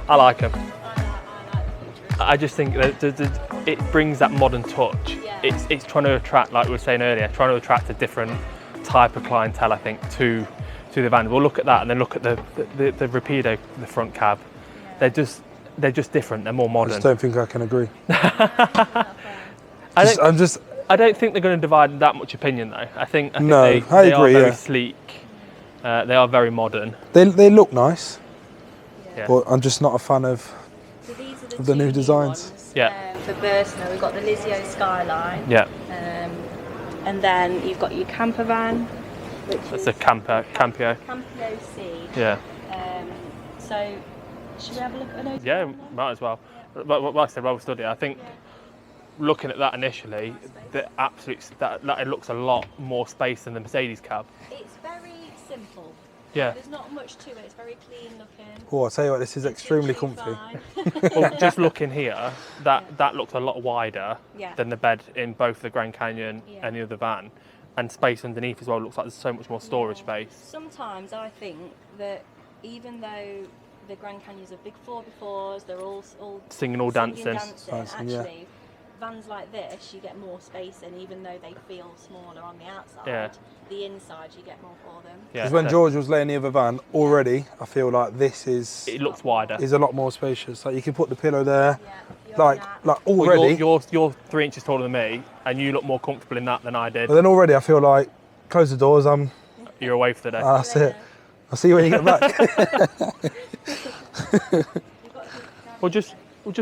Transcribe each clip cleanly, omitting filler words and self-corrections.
I like them. I just think that it brings that modern touch. Yeah. It's trying to attract, like we were saying earlier, trying to attract a different type of clientele, I think, to the van. We'll look at that and then look at the Rapido, the front cab. Yeah. They're just different. They're more modern. I just don't think I can agree. I don't think they're going to divide that much opinion though. I think I they agree, are very sleek. They are very modern. They look nice, yeah. But I'm just not a fan of the new designs. Yeah. For Burstner, we've got the Lizio Skyline. Yeah. And then you've got your Campervan, which That's is a Campeo. Campeo C. Yeah. So, should we have a look at those? Yeah, might as well. But like I said, while we study, I think looking at that initially, that it looks a lot more space than the Mercedes cab. It's very simple. Yeah. There's not much to it. It's very clean looking. Oh, I'll tell you what, this is extremely comfy. Well, just looking here, that looks a lot wider Yeah. than the bed in both the Grand Canyon and the other van. And space underneath as well looks like there's so much more storage space. Sometimes I think that even though the Grand Canyons are big 4x4s, they're all Singing, all dancing. Actually, vans like this, you get more space in, even though they feel smaller on the outside. Yeah. The inside, you get more for them. Because when George was laying the other van, already I feel like this it looks wider. Is a lot more spacious. Like you can put the pillow there. Yeah, like already. Well, you're 3 inches taller than me, and you look more comfortable in that than I did. But then already I feel like close the doors. You're away for the day. That's it. I'll see you when you get back. Well, just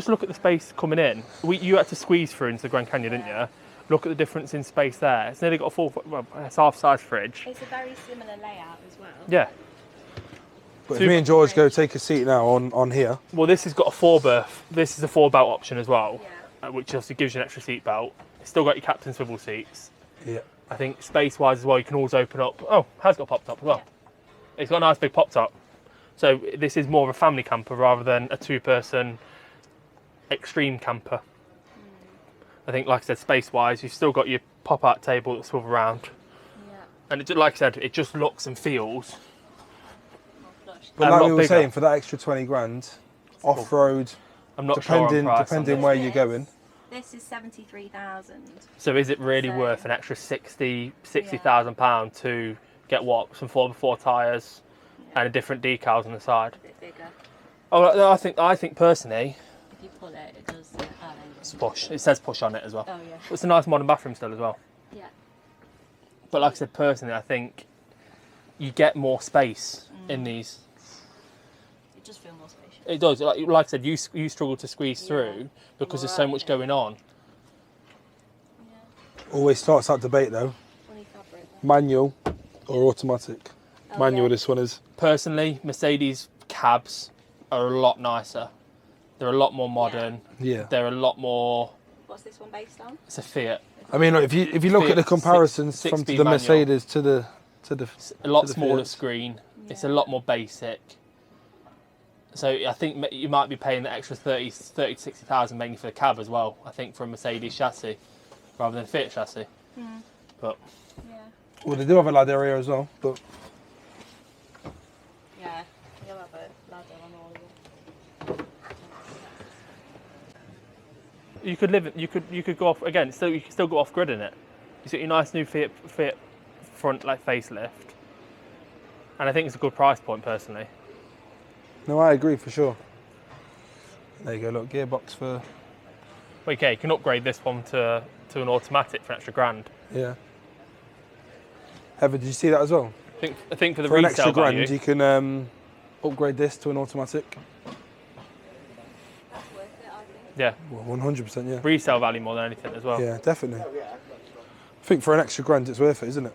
look at the space coming in. You had to squeeze through into the Grand Canyon, didn't you? Look at the difference in space there. It's nearly got it's half-size fridge. It's a very similar layout as well. Yeah. But if me and George go take a seat now on here. Well, this has got a 4-berth. This is a 4-belt option as well, which obviously gives you an extra seat belt. It's still got your captain swivel seats. Yeah. I think space-wise as well, you can always open up. Oh, it has got a pop-top as well. Yeah. It's got a nice big pop-top. So this is more of a family camper rather than a 2-person extreme camper. I think, like I said, space-wise, you've still got your pop-out table that swivels around. Yeah. And like I said, it just looks and feels. But like we were saying, for that extra 20 grand, off-road, I'm not sure on price depending where you're going. This is 73,000. So is it really worth an extra £60,000 to get what? Some 4x4 tyres and a different decals on the side? A bit bigger. Oh, I think personally. If you pull it, it does. It's push. It says push on it as well. Oh yeah. It's a nice modern bathroom still as well. Yeah. But like I said, personally, I think you get more space in these. It does feel more spacious. It does. Like I said, you struggle to squeeze through because there's so much going on. Yeah. Always starts that debate though. Manual or automatic? Manual. This one is. Personally, Mercedes cabs are a lot nicer. They're a lot more modern. Yeah. They're a lot more. What's this one based on? It's a Fiat. I mean, if you look at the comparisons from the Mercedes to the a lot smaller screen. Yeah. It's a lot more basic. So I think you might be paying the extra 30 to 60,000 mainly for the cab as well. I think for a Mercedes chassis rather than a Fiat chassis. Mm. But well, they do have a ladder area as well, but yeah, you'll have a ladder on all of them. You could go off again. Still, you can still go off grid in it. You got your nice new Fiat front facelift, and I think it's a good price point personally. No, I agree for sure. There you go. Look, gearbox for. Okay, you can upgrade this one to an automatic for an extra grand. Yeah. Heather, did you see that as well? I think for the an resale extra grand, value, you can upgrade this to an automatic. Yeah. Well, 100%, yeah. Resale value more than anything as well. Yeah, definitely. I think for an extra grand, it's worth it, isn't it?